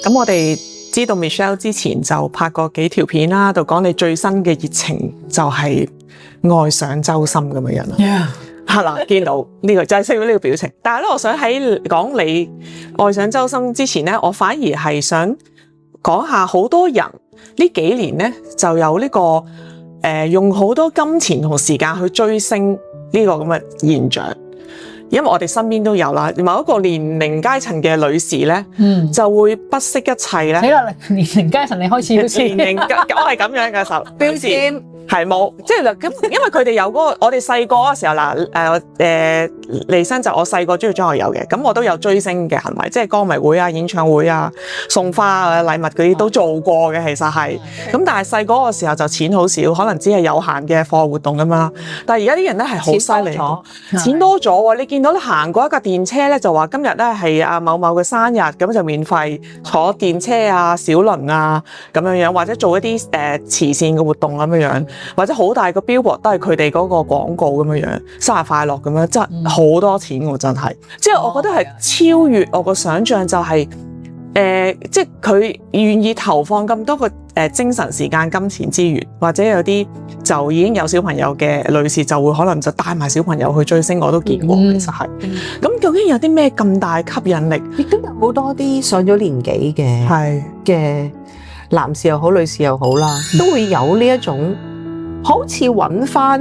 咁我哋知道 Michelle 之前就拍過幾條片啦，就講你最新嘅熱情就係愛上周深咁嘅人啦。係啦，見到呢個就係識到呢個表情。但係咧，我想喺講你愛上周深之前咧，我反而係想講下好多人呢幾年咧就有呢個用好多金錢同時間去追星呢個咁嘅現象。因為我哋身邊都有啦，某一個年齡階層嘅女士咧，就會不惜一切咧。你啦，年齡階層你開始都知年齡我係咁樣嘅時候，標籤係冇，即係咁，因為佢哋有嗰個我哋細個嗰時候嗱，離身就我細個中意張學友嘅，咁我都有追星嘅行為，即係歌迷會啊、演唱會啊、送花啊、禮物嗰啲都做過嘅，其實係。咁但係細個嗰個時候就錢好少，可能只係有限嘅課外活動咁啦。但係而家啲人咧係好犀利，錢多咗喎！你見到咧行過一架電車咧，就話今日咧係阿某某嘅生日，咁就免費坐電車啊、小輪啊咁樣樣，或者做一啲慈善嘅活動咁樣樣。或者好大個 billboard 都係佢哋嗰個廣告咁樣樣，生日快樂咁樣，真係好多錢喎！真係，即係我覺得係超越我個想像，就係即係佢願意投放咁多個精神時間、金錢資源，或者有啲就已經有小朋友嘅女士就會可能就帶埋小朋友去追星，我都見過，其實係。咁究竟有啲咩咁大吸引力？亦都有好多啲上咗年紀嘅男士又好、女士又好啦，都會有呢一種。好似揾翻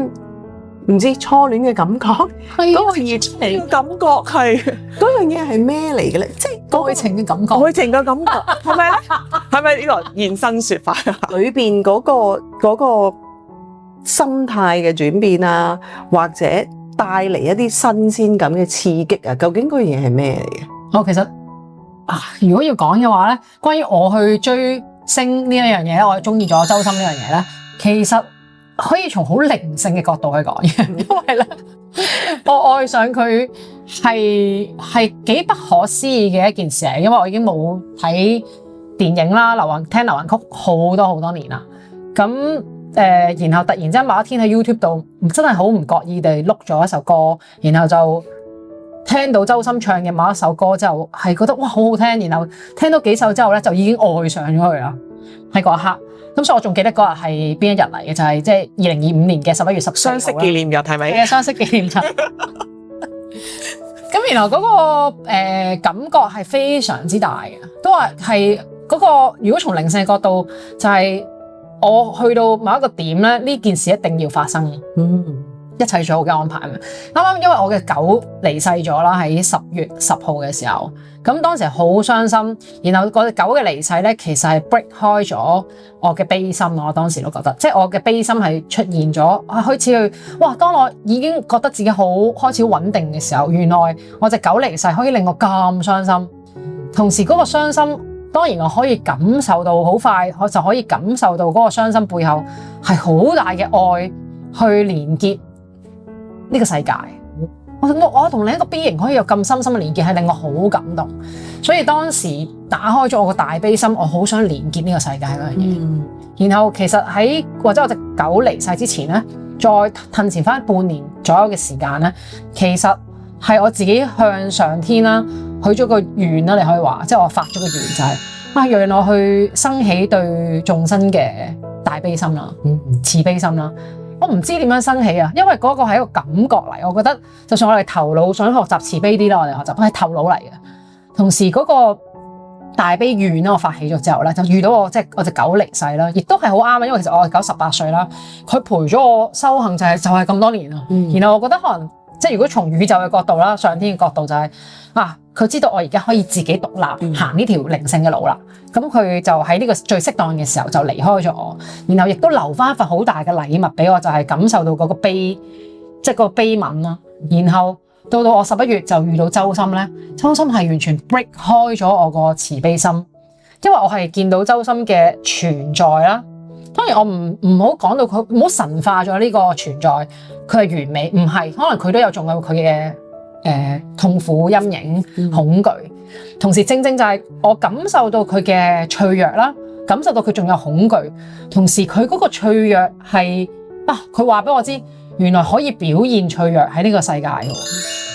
唔知初戀嘅感覺，嗰個熱情嘅感覺係嗰樣嘢係咩嚟嘅咧？即係愛情嘅感覺，愛情嘅感覺係咪咧？係咪呢個現身說法啊？裏邊嗰個心態嘅轉變啊，或者帶嚟一啲新鮮感嘅刺激啊，究竟嗰樣嘢係咩嚟嘅？其實如果要講嘅話咧，關於我去追星呢一樣嘢咧，我中意咗周深呢樣嘢咧，其實可以從好靈性嘅角度去講嘅，因為咧，我愛上佢係幾不可思議嘅一件事嚟，因為我已經冇睇電影啦、聽流行曲好多年啦。咁然後突然之間某一天喺 YouTube 度，真係好唔覺意地碌咗一首歌，然後就聽到周深唱嘅某一首歌之後，係覺得哇好好聽，然後聽到幾首之後咧，就已經愛上咗佢啦，喺嗰一刻。咁所以我仲記得嗰日係邊一日嚟嘅，就係即係2025年嘅11月14號相識紀念日係咪？係啊，相識紀念日。咁然後嗰個感覺係非常之大嘅，都話係嗰個如果從靈性嘅角度，就係我去到某一個點咧，呢件事一定要發生。一切最好嘅安排。啱啱因為我嘅狗離世咗啦，喺10月10號嘅時候，咁當時好傷心。然後嗰隻狗嘅離世咧，其實係 break 開咗我嘅悲心。我當時都覺得，即係我嘅悲心係出現咗，開始去哇！當我已經覺得自己開始穩定嘅時候，原來我隻狗離世可以令我咁傷心。同時嗰個傷心，當然我可以感受到好快，我就可以感受到嗰個傷心背後係好大嘅愛去連結呢個世界。我同另一個 B 型可以有咁深深嘅連結，係令我好感動。所以當時打開咗我個大悲心，我好想連結呢個世界嗰樣嘢。然後其實或者我隻狗離世之前咧，再褪前翻半年左右嘅時間咧，其實係我自己向上天啦，許咗個願啦，你可以話，即係我發咗個願就係讓我去生起對眾生嘅大悲心啦，慈悲心啦。我唔知點樣生起啊，因為嗰個係一個感覺嚟。我覺得就算我哋頭腦想學習慈悲啲啦，我哋學習係頭腦嚟嘅。同時嗰個大悲願咧，我發起咗之後咧，就遇到我隻狗離世啦，亦都係好啱啊。因為其實我隻狗18歲啦，佢陪咗我修行就係咁多年啦。然後我覺得可能即係如果從宇宙嘅角度啦，上天嘅角度就係佢知道我而家可以自己獨立行呢條靈性嘅路啦。咁佢就喺呢個最適當嘅時候就離開咗我，然後亦都留翻一份好大嘅禮物俾我，就係感受到嗰個悲，即係個悲憫啦。然後到我11月就遇到周深咧，周深係完全 break 開咗我個慈悲心，因為我係見到周深嘅存在啦。當然我唔好講到佢，唔好神化咗呢個存在，佢係完美，唔係，可能佢都有仲有佢嘅痛苦、陰影、恐懼。同時正正就係我感受到佢嘅脆弱啦，感受到佢仲有恐懼，同時佢嗰個脆弱係佢話俾我知，原來可以表現脆弱喺呢個世界嘅，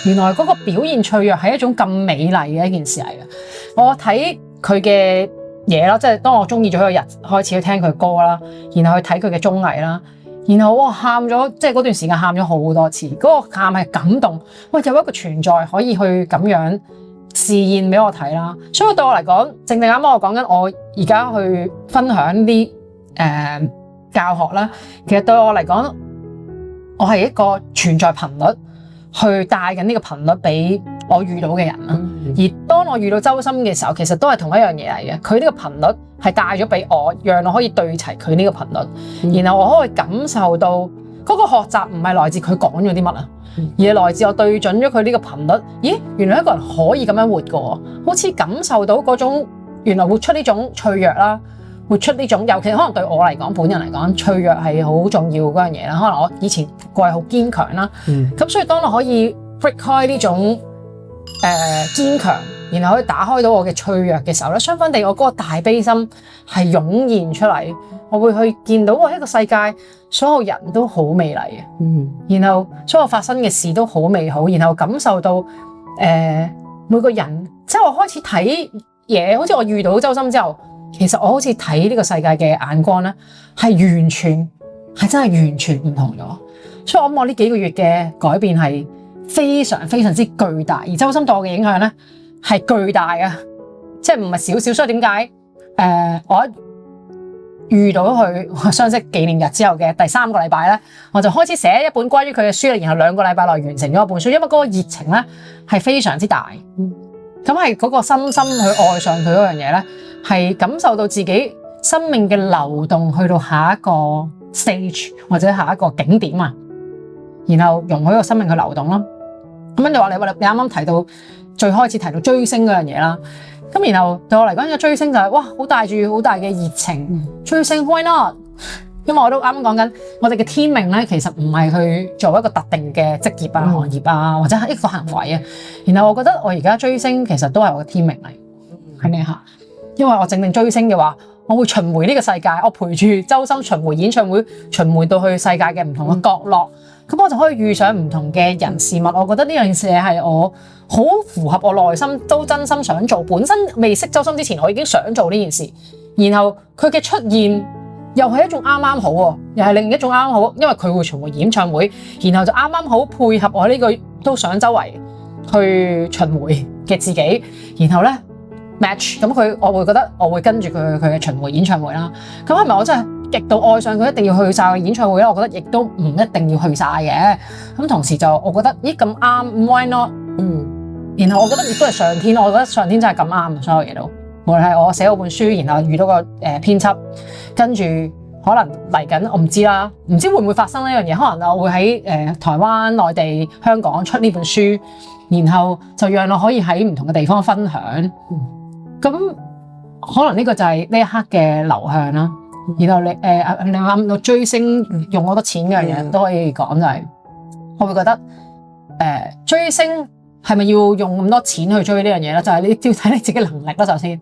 原來嗰個表現脆弱係一種咁美麗嘅一件事嚟嘅。我睇佢嘅嘢啦，即係當我中意咗佢日開始去聽佢歌啦，然後去睇佢嘅綜藝啦，然後我喊咗，即係嗰段時間喊咗好多次，嗰個喊係感動，喂，有一個存在可以去咁樣示現俾我睇啦，所以對我嚟講，正啱啱我講緊我而家去分享啲教學啦，其實對我嚟講，我係一個存在頻率去帶緊呢個頻率俾我遇到嘅人啦。而當我遇到周深嘅時候，其實都係同一樣嘢嚟嘅。佢呢個頻率係帶咗俾我，讓我可以對齊佢呢個頻率，然後我可以感受到嗰個學習唔係來自佢講咗啲乜啊，而係來自我對準咗佢呢個頻率。咦，原來一個人可以咁樣活㗎，好似感受到嗰種原來活出呢種脆弱啦。活出呢種，尤其可能對我嚟講，本人嚟講，脆弱係好重要嗰樣嘢啦。可能我以前過去好堅強啦，咁所以當我可以 break 開呢種堅強，然後可以打開到我嘅脆弱嘅時候咧，相反地，我嗰個大悲心係湧現出嚟，我會去見到一個世界，所有人都好美麗嘅，然後所有發生嘅事都好美好，然後感受到每個人，即係我開始睇嘢，好似我遇到周深之後。其實我好似睇呢個世界嘅眼光咧，係真係完全唔同咗。所以我諗我呢幾個月嘅改變係非常非常之巨大，而周深對我嘅影響咧係巨大嘅，即係唔係少少。所以點解我一遇到佢相識紀念日之後嘅第3個禮拜咧，我就開始寫一本關於佢嘅書，然後2個禮拜內完成咗一本書，因為嗰個熱情咧係非常之大。咁係嗰個深深去愛上佢嗰樣嘢咧，係感受到自己生命嘅流動去到下一個 stage 或者下一個景點啊，然後容許個生命去流動啦。咁跟住話你啱啱提到最開始提到追星嗰樣嘢啦，咁然後對我嚟講，個追星就係哇，好帶住好大嘅熱情，追星 why not？因為我都啱啱講緊，我哋嘅天命咧，其實唔係去做一個特定嘅職業啊、行業啊，或者係一個行為啊。然後我覺得我而家追星其實都係我嘅天命嚟，係咪嚇？因為我正追星嘅話，我會巡迴呢個世界，我陪住周深巡迴演唱會，巡迴到去世界嘅唔同嘅角落，咁我就可以遇上唔同嘅人事物。我覺得呢樣嘢係我好符合我內心，都真心想做。本身未識周深之前，我已經想做呢件事，然後佢嘅出現。又係一種啱啱好喎，又係另一種啱啱好，因為佢會巡迴演唱會，然後就啱啱好配合我呢個都想周圍去巡迴嘅自己，然後咧 match 咁我會覺得我會跟住佢嘅巡迴演唱會啦。咁係咪我真係極度愛上佢，一定要去晒佢演唱會咧？我覺得亦都唔一定要去晒嘅。咁同時就我覺得咦咁啱，why not？然後我覺得亦都係上天，我覺得上天真係咁啱，所有嘢都。無論係我寫嗰本書，然後遇到個編輯，跟住可能嚟緊，我唔知啦，唔知會唔會發生呢樣嘢？可能我會喺台灣、內地、香港出呢本書，然後就讓我可以喺唔同嘅地方分享。咁可能呢個就係呢一刻嘅流向啦。然後你啱到追星用好多錢嘅嘢都可以講，就係我會覺得追星。係咪要用咁多錢去追呢樣嘢咧？就係你要睇你自己能力啦，首先。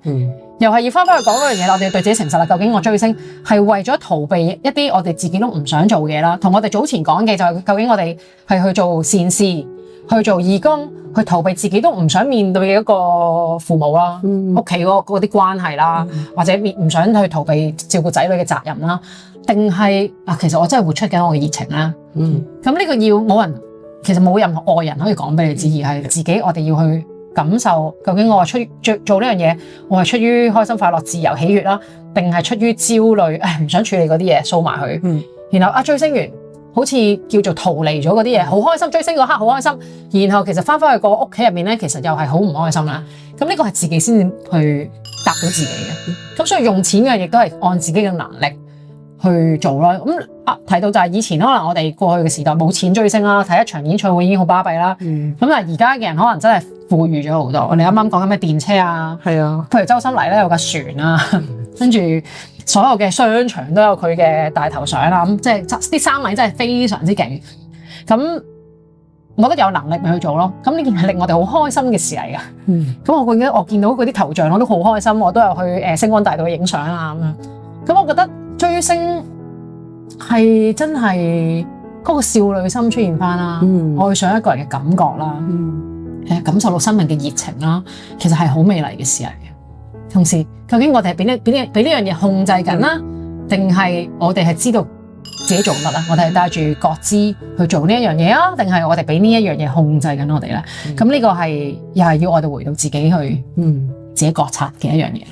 又係要翻去講嗰樣嘢，我哋要對自己誠實啦。究竟我追星係為咗逃避一啲我哋自己都唔想做嘅嘢啦？同我哋早前講嘅就係究竟我哋係去做善事、去做義工、去逃避自己都唔想面對嘅一個父母啦、屋企嗰啲關係啦，或者唔想去逃避照顧仔女嘅責任啦，定係其實我真係活出緊我嘅熱情啦。咁呢個要冇人。其實冇任何外人可以講俾你知，而係自己我哋要去感受，究竟我係出於做呢樣嘢，我係出於開心、快樂、自由、喜悅啦，定係出於焦慮？唔想處理嗰啲嘢，掃埋佢。然後追星完，好似叫做逃離咗嗰啲嘢，好開心，追星嗰刻好開心。然後其實翻返去個屋企入面咧，其實又係好唔開心啦。咁呢個係自己先去答到自己嘅。咁所以用錢嘅亦都係按自己嘅能力去做啦。咁提到就係以前可能我哋過去嘅時代冇錢追星啦，睇一場演唱會已經好巴閉啦。咁但係而家嘅人可能真係富裕咗好多。我哋啱啱講緊咩電車啊，係啊，譬如周深嚟咧有架船啊，跟住所有嘅商場都有佢嘅大頭相啦。咁即係啲生意真係非常之勁。咁我覺得有能力咪去做咯。咁呢件係令我哋好開心嘅事嚟噶。咁我見到嗰啲頭像我都好開心，我都有去星光大道影相啊咁樣。咁我覺得追星係真係嗰個少女心出現翻啦，愛上一個人嘅感覺啦，感受到生命嘅熱情啦，其實係好美麗嘅事嚟嘅。同時究竟我哋係俾呢樣嘢控制緊啦，定係我哋係知道自己做乜啊？我哋係帶住覺知去做呢一樣嘢啊，定係我哋俾呢一樣嘢控制緊我哋咧？咁呢個係又係要我哋回到自己去自己覺察嘅一樣嘢。